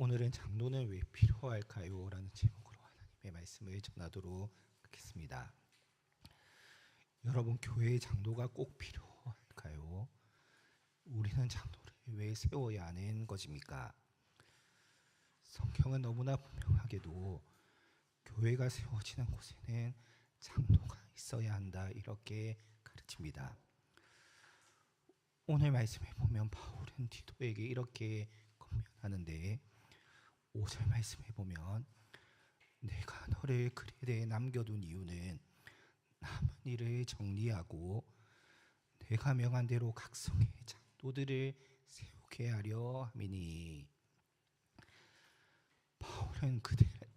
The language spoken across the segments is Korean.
오늘은 장로는 왜 필요할까요? 라는 제목으로 하나님의 말씀을 전하도록 하겠습니다. 여러분, 교회의 장로가 꼭 필요할까요? 우리는 장로를 왜 세워야 하는 것입니까? 성경은 너무나 분명하게도 교회가 세워지는 곳에는 장로가 있어야 한다, 이렇게 가르칩니다. 오늘 말씀에 보면 바울은 디도에게 이렇게 권면하는데, 5절 말씀에 보면 내가 너를 그레데에 남겨둔 이유는 남은 일을 정리하고 내가 명한 대로 각 성의 장로들을 세우게 하려 함이니. 바울은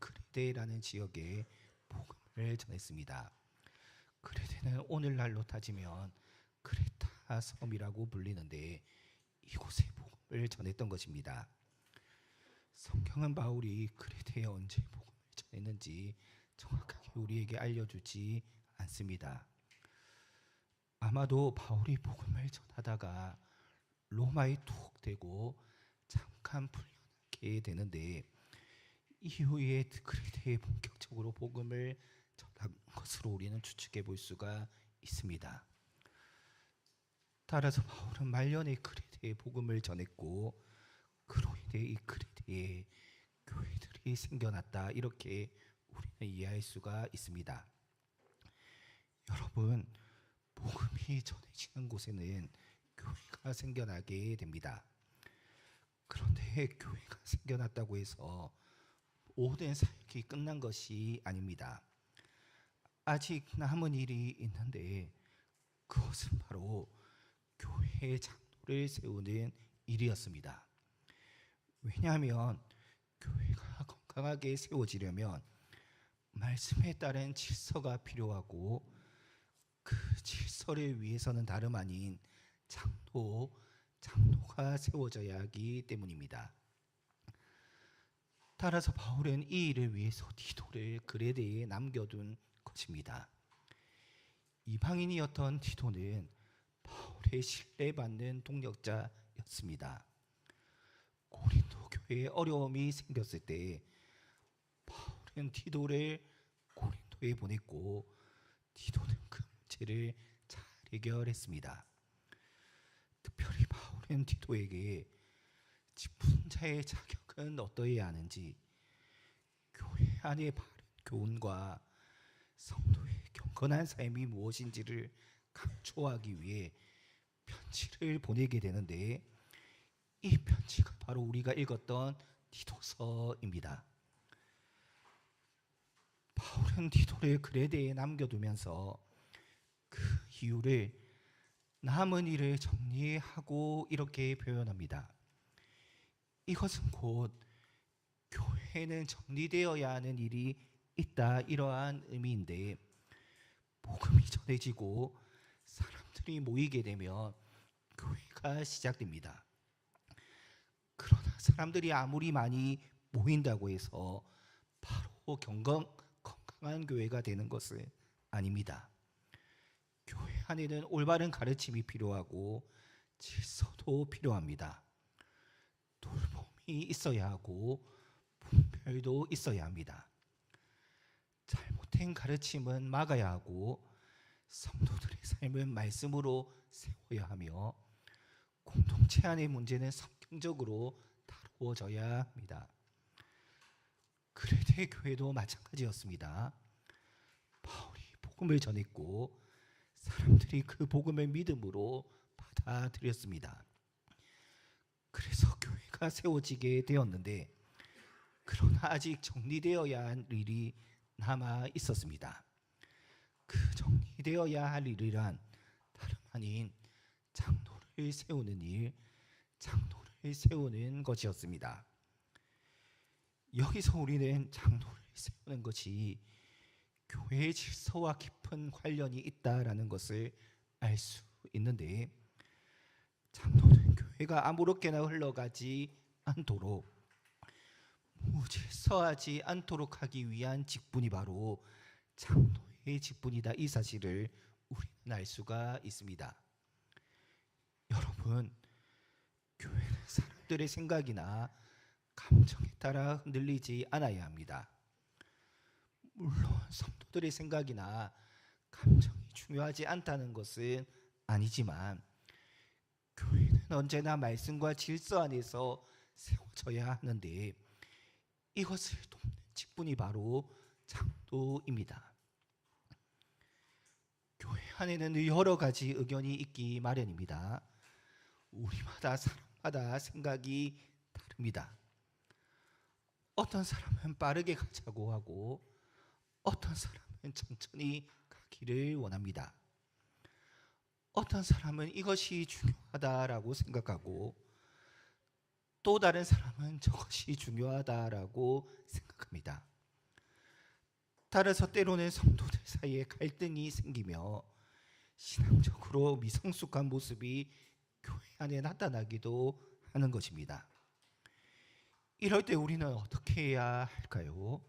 그레데라는 지역에 복음을 전했습니다. 그레데는 오늘날로 따지면 크레타 섬이라고 불리는데 이곳에 복음을 전했던 것입니다. 성경은 바울이 그레데에 언제 복음을 전했는지 정확하게 우리에게 알려주지 않습니다. 아마도 바울이 복음을 전하다가 로마에 툭 대고 잠깐 풀려나게 되는데 이후에 그레데에 본격적으로 복음을 전한 것으로 우리는 추측해 볼 수가 있습니다. 따라서 바울은 말년에 그레데에 복음을 전했고 그로 인해 이 그레데에 교회들이 생겨났다, 이렇게 우리는 이해할 수가 있습니다. 여러분, 복음이 전해지는 곳에는 교회가 생겨나게 됩니다. 그런데 교회가 생겨났다고 해서 모든 사역이 끝난 것이 아닙니다. 아직 남은 일이 있는데 그것은 바로 교회의 장로를 세우는 일이었습니다. 왜냐하면 교회가 건강하게 세워지려면 말씀에 따른 질서가 필요하고 그 질서를 위해서는 다름 아닌 장로가 세워져야 하기 때문입니다. 따라서 바울은 이 일을 위해서 디도를 그레데에 남겨둔 것입니다. 이방인이었던 디도는 바울의 신뢰받는 동역자였습니다. 고린도 교회에 어려움이 생겼을 때 바울은 디도를 고린도에 보냈고 디도는 그 문제를 잘 해결했습니다. 특별히 바울은 디도에게 직분자의 자격은 어떠해야 하는지, 교회 안의 바른 교훈과 성도의 경건한 삶이 무엇인지를 강조하기 위해 편지를 보내게 되는데 이 편지가 바로 우리가 읽었던 디도서입니다. 바울은 디도를 그레데에 남겨두면서 그 이유를 남은 일을 정리하고 이렇게 표현합니다. 이것은 곧 교회는 정리되어야 하는 일이 있다, 이러한 의미인데, 복음이 전해지고 사람들이 모이게 되면 교회가 시작됩니다. 그러나 사람들이 아무리 많이 모인다고 해서 바로 건강한 교회가 되는 것은 아닙니다. 교회 안에는 올바른 가르침이 필요하고 질서도 필요합니다. 돌봄이 있어야 하고 분별도 있어야 합니다. 잘못된 가르침은 막아야 하고 성도들의 삶은 말씀으로 세워야 하며 공동체 안의 문제는 성경적으로 다루어져야 합니다. 그레데 교회도 마찬가지였습니다. 바울이 복음을 전했고 사람들이 그 복음을 믿음으로 받아들였습니다. 그래서 교회가 세워지게 되었는데, 그러나 아직 정리되어야 할 일이 남아 있었습니다. 그 정리되어야 할 일이란 다름 아닌 장로를 세우는 일, 장로를 세우는 것이었습니다. 여기서 우리는 장로를 세우는 것이 교회의 질서와 깊은 관련이 있다라는 것을 알 수 있는데, 장로는 교회가 아무렇게나 흘러가지 않도록, 무질서하지 않도록 하기 위한 직분이 바로 장로의 직분이다, 이 사실을 우리는 알 수가 있습니다. 여러분, 교회는 사람들의 생각이나 감정에 따라 흔들리지 않아야 합니다. 물론 성도들의 생각이나 감정이 중요하지 않다는 것은 아니지만 교회는 언제나 말씀과 질서 안에서 세워져야 하는데 이것을 돕는 직분이 바로 장로입니다. 교회 안에는 여러 가지 의견이 있기 마련입니다. 우리마다 사람마다 생각이 다릅니다. 어떤 사람은 빠르게 가자고 하고 어떤 사람은 천천히 가기를 원합니다. 어떤 사람은 이것이 중요하다라고 생각하고 또 다른 사람은 저것이 중요하다라고 생각합니다. 따라서 때로는 성도들 사이에 갈등이 생기며 신앙적으로 미성숙한 모습이 교회 안에 나타나기도 하는 것입니다. 이럴 때 우리는 어떻게 해야 할까요?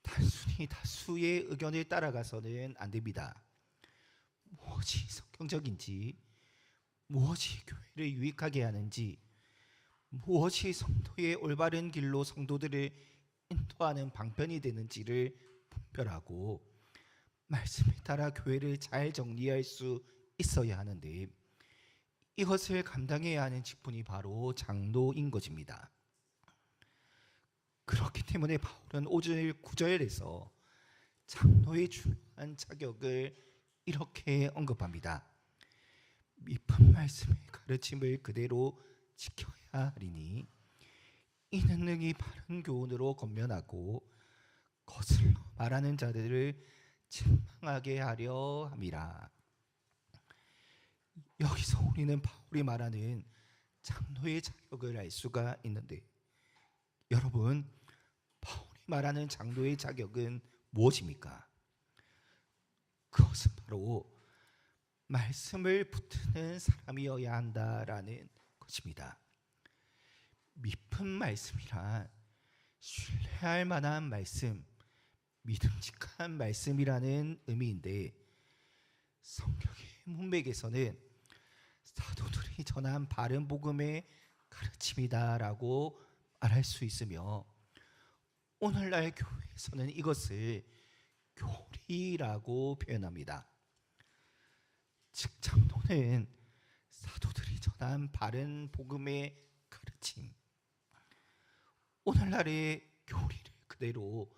단순히 다수의 의견을 따라가서는 안 됩니다. 무엇이 성경적인지, 무엇이 교회를 유익하게 하는지, 무엇이 성도의 올바른 길로 성도들을 인도하는 방편이 되는지를 분별하고 말씀에 따라 교회를 잘 정리할 수 있어야 하는데 이것을 감당해야 하는 직분이 바로 장로인 것입니다. 그렇기 때문에 바울은 5절 9절에서 장로의 중요한 자격을 이렇게 언급합니다. 미쁜 말씀의 가르침을 그대로 지켜야 하리니 이는 능히 바른 교훈으로 권면하고 거슬러 말하는 자들을 책망하게 하려 함이라. 여기서 우리는 바울이 말하는 장로의 자격을 알 수가 있는데 여러분, 바울이 말하는 장로의 자격은 무엇입니까? 그것은 바로 말씀을 붙드는 사람이어야 한다라는 것입니다. 미쁜 말씀이란 신뢰할 만한 말씀, 믿음직한 말씀이라는 의미인데 성경의 문맥에서는 사도들이 전한 바른 복음의 가르침이다라고 말할 수 있으며 오늘날 교회에서는 이것을 교리라고 표현합니다. 즉 장로는 사도들이 전한 바른 복음의 가르침, 오늘날의 교리를 그대로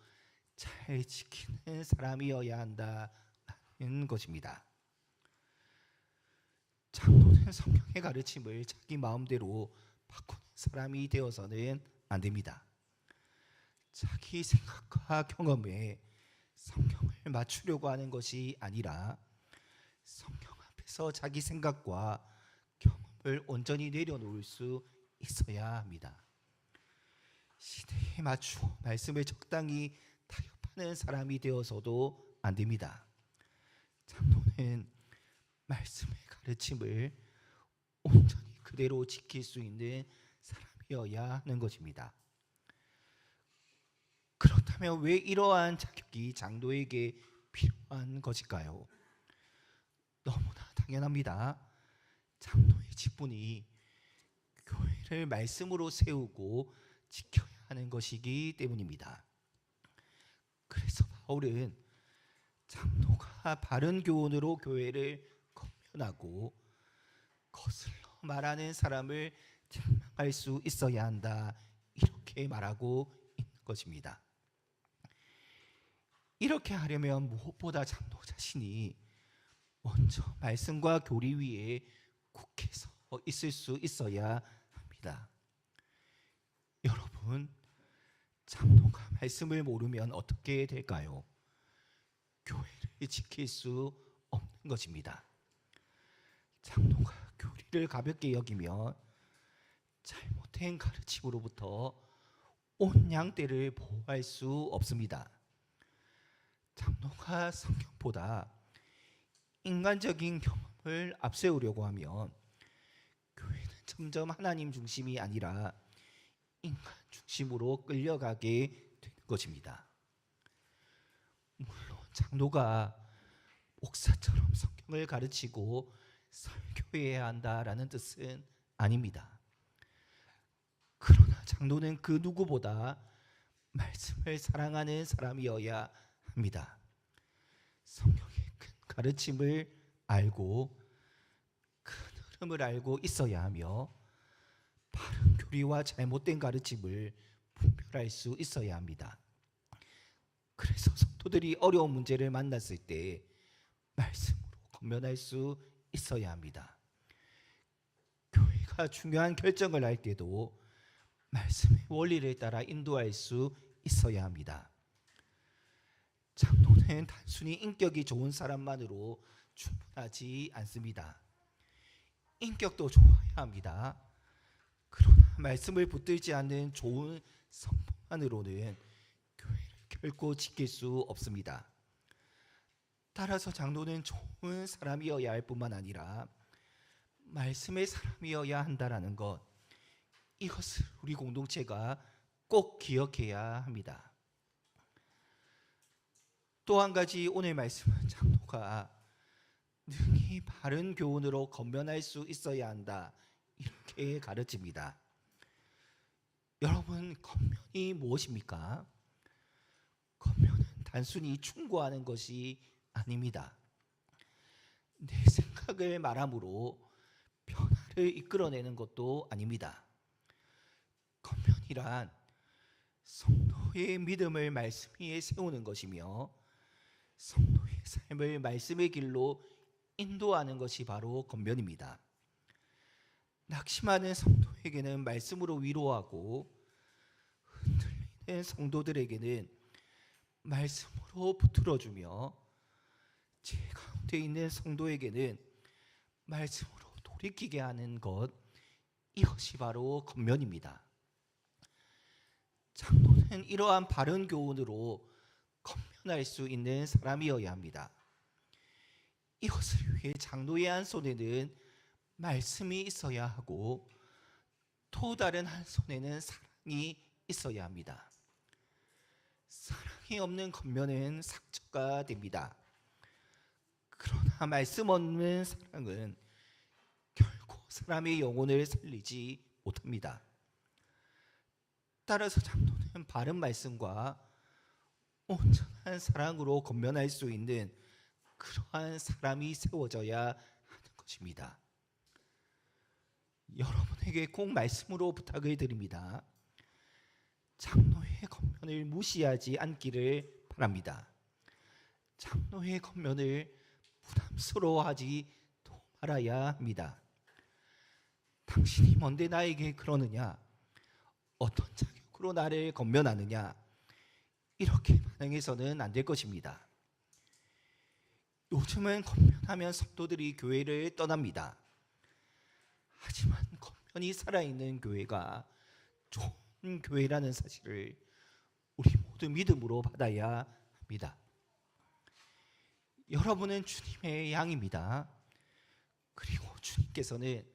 잘 지키는 사람이어야 한다는 것입니다. 장로는 성경의 가르침을 자기 마음대로 바꾸는 사람이 되어서는 안 됩니다. 자기 생각과 경험에 성경을 맞추려고 하는 것이 아니라 성경 앞에서 자기 생각과 경험을 온전히 내려놓을 수 있어야 합니다. 시대에 맞추어 말씀을 적당히 타협하는 사람이 되어서도 안 됩니다. 장로는 말씀의 가르침을 온전히 그대로 지킬 수 있는 사람이어야 하는 것입니다. 그렇다면 왜 이러한 자격이 장로에게 필요한 것일까요? 너무나 당연합니다. 장로의 직분이 교회를 말씀으로 세우고 지켜야 하는 것이기 때문입니다. 그래서 바울은 장로가 바른 교훈으로 교회를 권면하고 거슬러 말하는 사람을 책망할 수 있어야 한다, 이렇게 말하고 있는 것입니다. 이렇게 하려면 무엇보다 장로 자신이 먼저 말씀과 교리 위에 굳게 서 있을 수 있어야 합니다. 여러분, 장로가 말씀을 모르면 어떻게 될까요? 교회를 지킬 수 없는 것입니다. 장로가 교리를 가볍게 여기면 잘못된 가르침으로부터 온 양떼를 보호할 수 없습니다. 장로가 성경보다 인간적인 경험을 앞세우려고 하면 교회는 점점 하나님 중심이 아니라 인간 중심으로 끌려가게 되는 것입니다. 물론 장로가 목사처럼 성경을 가르치고 설교해야 한다라는 뜻은 아닙니다. 그러나 장로는 그 누구보다 말씀을 사랑하는 사람이어야 합니다. 성경의 큰 가르침을 알고 큰 흐름을 알고 있어야 하며 바른 교리와 잘못된 가르침을 분별할 수 있어야 합니다. 그래서 성도들이 어려운 문제를 만났을 때 말씀으로 권면할 수 있어야 합니다. 교회가 중요한 결정을 할 때도 말씀의 원리를 따라 인도할 수 있어야 합니다. 장로는 단순히 인격이 좋은 사람만으로 충분하지 않습니다. 인격도 좋아야 합니다. 그러나 말씀을 붙들지 않는 좋은 성품만으로는 교회를 결코 지킬 수 없습니다. 따라서 장로는 좋은 사람이어야 할 뿐만 아니라 말씀의 사람이어야 한다라는 것, 이것을 우리 공동체가 꼭 기억해야 합니다. 또 한 가지 오늘 말씀은 장로가 능히 바른 교훈으로 권면할 수 있어야 한다, 이렇게 가르칩니다. 여러분, 권면이 무엇입니까? 권면은 단순히 충고하는 것이 아닙니다. 내 생각을 말함으로 변화를 이끌어내는 것도 아닙니다. 권면이란 성도의 믿음을 말씀 위에 세우는 것이며 성도의 삶을 말씀의 길로 인도하는 것이 바로 권면입니다. 낙심하는 성도에게는 말씀으로 위로하고 흔들리는 성도들에게는 말씀으로 붙들어주며 제 가운데 있는 성도에게는 말씀으로 돌이키게 하는 것, 이것이 바로 권면입니다. 장로는 이러한 바른 교훈으로 권면할 수 있는 사람이어야 합니다. 이것을 위해 장로의 한 손에는 말씀이 있어야 하고 또 다른 한 손에는 사랑이 있어야 합니다. 사랑이 없는 권면은 상처가 됩니다. 그러나 말씀 없는 사랑은 결코 사람의 영혼을 살리지 못합니다. 따라서 장로는 바른 말씀과 온전한 사랑으로 권면할 수 있는 그러한 사람이 세워져야 하는 것입니다. 여러분에게 꼭 말씀으로 부탁을 드립니다. 장로의 권면을 무시하지 않기를 바랍니다. 장로의 권면을 부담스러워하지도 말아야 합니다. 당신이 뭔데 나에게 그러느냐? 어떤 자격으로 나를 권면하느냐? 이렇게 반응해서는 안 될 것입니다. 요즘은 권면하면 성도들이 교회를 떠납니다. 하지만 권면이 살아있는 교회가 좋은 교회라는 사실을 우리 모두 믿음으로 받아야 합니다. 여러분은 주님의 양입니다. 그리고 주님께서는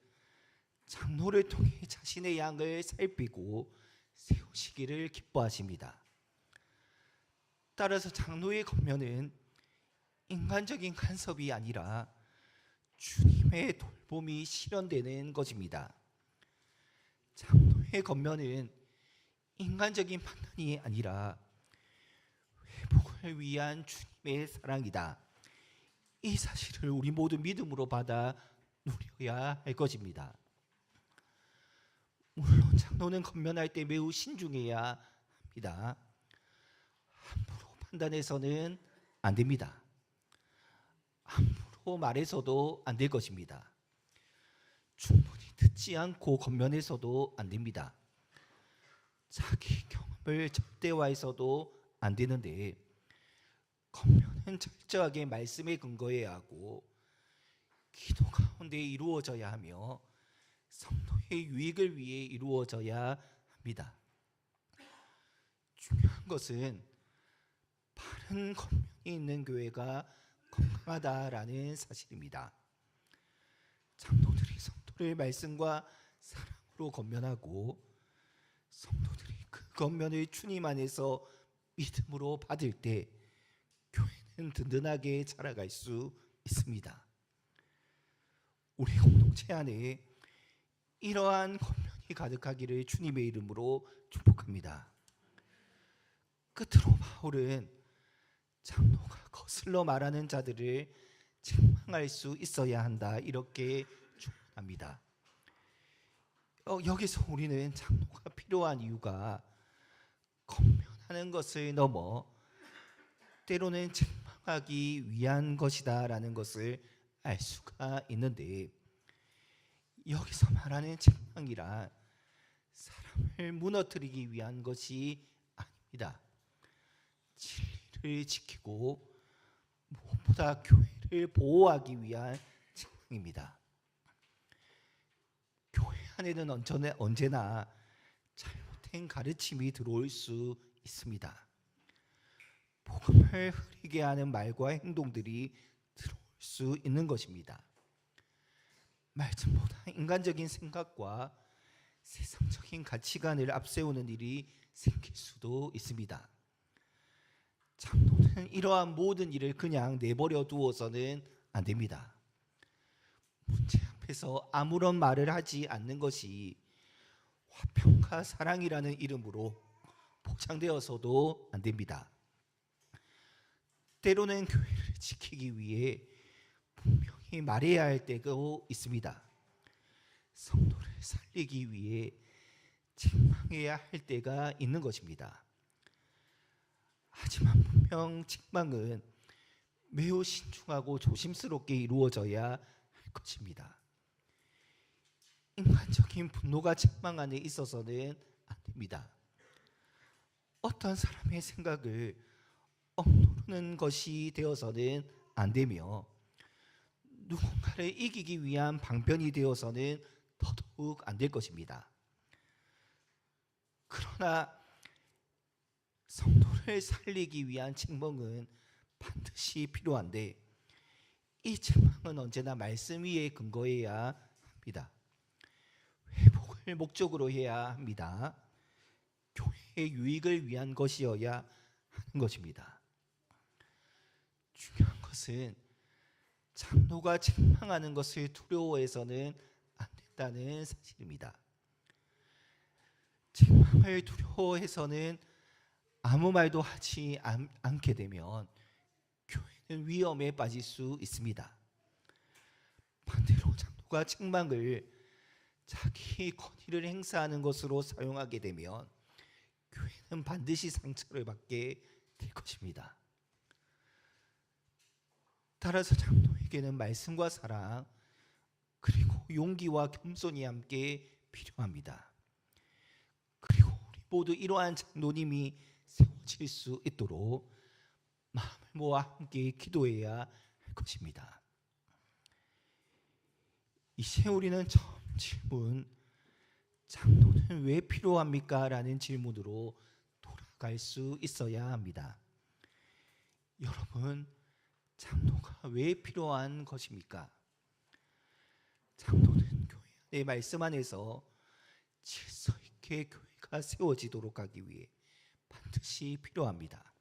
장로를 통해 자신의 양을 살피고 세우시기를 기뻐하십니다. 따라서 장로의 권면은 인간적인 간섭이 아니라 주님의 돌봄이 실현되는 것입니다. 장로의 권면은 인간적인 판단이 아니라 회복을 위한 주님의 사랑이다, 이 사실을 우리 모두 믿음으로 받아 누려야 할 것입니다. 물론 장로는 권면할 때 매우 신중해야 합니다. 함부로 판단해서는 안 됩니다. 함부로 말해서도 안 될 것입니다. 충분히 듣지 않고 권면해서도 안 됩니다. 자기 경험을 절대화해서도 안 되는데, 권면은 철저하게 말씀에 근거해야 하고 기도 가운데 이루어져야 하며 성도의 유익을 위해 이루어져야 합니다. 중요한 것은 바른 권면이 있는 교회가 건강하다라는 사실입니다. 장로들이 성도를 말씀과 사랑으로 권면하고 성도들이 그 권면을 주님 안에서 믿음으로 받을 때 교회는 든든하게 자라갈 수 있습니다. 우리 공동체 안에 이러한 권면이 가득하기를 주님의 이름으로 축복합니다. 끝으로 바울은 장로가 거슬러 말하는 자들을 책망할 수 있어야 한다, 이렇게 주문합니다. 여기서 우리는 장로가 필요한 이유가 권면하는 것을 넘어 때로는 책망하기 위한 것이다라는 것을 알 수가 있는데, 여기서 말하는 책망이란 사람을 무너뜨리기 위한 것이 아닙니다. 진리를 지키고 무엇보다 교회를 보호하기 위한 책망입니다. 교회 안에는 언제나 잘못된 가르침이 들어올 수 있습니다. 복음을 흐리게 하는 말과 행동들이 들어올 수 있는 것입니다. 말씀보다 인간적인 생각과 세상적인 가치관을 앞세우는 일이 생길 수도 있습니다. 장로는 이러한 모든 일을 그냥 내버려 두어서는 안 됩니다. 문제 앞에서 아무런 말을 하지 않는 것이 화평과 사랑이라는 이름으로 포장되어서도 안 됩니다. 때로는 교회를 지키기 위해 분명히 말해야 할 때도 있습니다. 성도를 살리기 위해 책망해야 할 때가 있는 것입니다. 하지만 분명 책망은 매우 신중하고 조심스럽게 이루어져야 할 것입니다. 인간적인 분노가 책망 안에 있어서는 안 됩니다. 어떤 사람의 생각을 억누르는 것이 되어서는 안 되며, 누군가를 이기기 위한 방편이 되어서는 더더욱 안 될 것입니다. 그러나 성도를 살리기 위한 책망은 반드시 필요한데, 이 책망은 언제나 말씀 위에 근거해야 합니다. 회복을 목적으로 해야 합니다. 교회의 유익을 위한 것이어야 하는 것입니다. 중요한 것은 장로가 책망하는 것을 두려워해서는 안 된다는 사실입니다. 책망을 두려워해서는 아무 말도 하지 않게 되면 교회는 위험에 빠질 수 있습니다. 반대로 장로가 책망을 자기 권위를 행사하는 것으로 사용하게 되면 교회는 반드시 상처를 받게 될 것입니다. 따라서 장로에게는 말씀과 사랑, 그리고 용기와 겸손이 함께 필요합니다. 그리고 우리 모두 이러한 장로님이 세워질 수 있도록 마음을 모아 함께 기도해야 할 것입니다. 이제 우리는 처음 질문, 장로는 왜 필요합니까? 라는 질문으로 돌아갈 수 있어야 합니다. 여러분, 장로가 왜 필요한 것입니까? 장로는 교회 안의 말씀 안에서 질서 있게 교회가 세워지도록 하기 위해 반드시 필요합니다.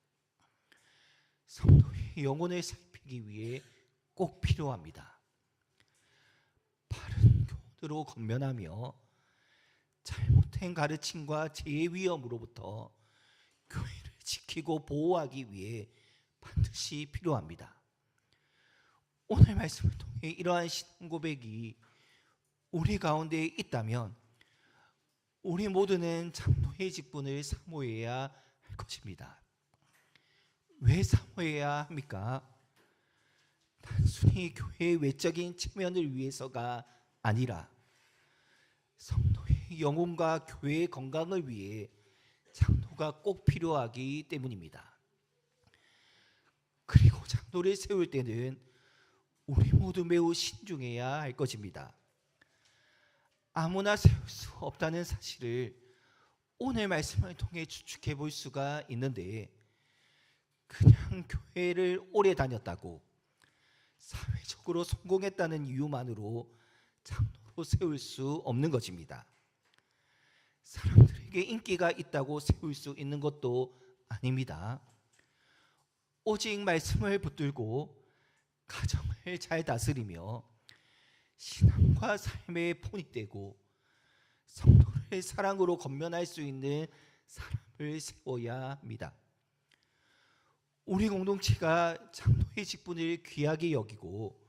성도의 영혼을 살피기 위해 꼭 필요합니다. 바른 교훈으로 권면하며 잘못된 가르침과 죄의 위험으로부터 교회를 지키고 보호하기 위해 반드시 필요합니다. 오늘 말씀을 통해 이러한 신앙 고백이 우리 가운데 있다면 우리 모두는 장로의 직분을 사모해야 할 것입니다. 왜 사모해야 합니까? 단순히 교회의 외적인 체면을 위해서가 아니라 성도의 영혼과 교회의 건강을 위해 장로가 꼭 필요하기 때문입니다. 그리고 장로를 세울 때는 우리 모두 매우 신중해야 할 것입니다. 아무나 세울 수 없다는 사실을 오늘 말씀을 통해 추측해 볼 수가 있는데, 그냥 교회를 오래 다녔다고 사회적으로 성공했다는 이유만으로 장로로 세울 수 없는 것입니다. 사람들에게 인기가 있다고 세울 수 있는 것도 아닙니다. 오직 말씀을 붙들고 가정을 잘 다스리며 신앙과 삶의 본이 되고 성도를 성도를 사랑으로 건면할 수 있는 사람을 세워야 합니다. 우리 공동체가 장로의 직분을 귀하게 여기고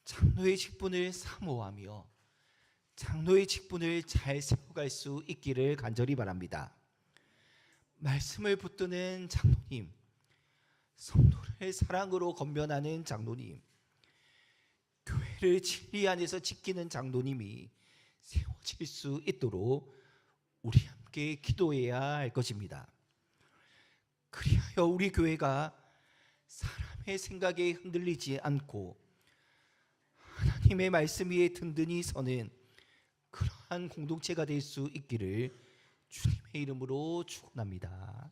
장로의 직분을 사모하며 장로의 직분을 잘 세워갈 수 있기를 간절히 바랍니다. 말씀을 붙드는 장로님, 성도를 사랑으로 건면하는 장로님, 교회를 진리 안에서 지키는 장로님이 세워질 수 있도록 우리 함께 기도해야 할 것입니다. 그리하여 우리 교회가 사람의 생각에 흔들리지 않고 하나님의 말씀 위에 든든히 서는 그러한 공동체가 될 수 있기를 주님의 이름으로 축원합니다.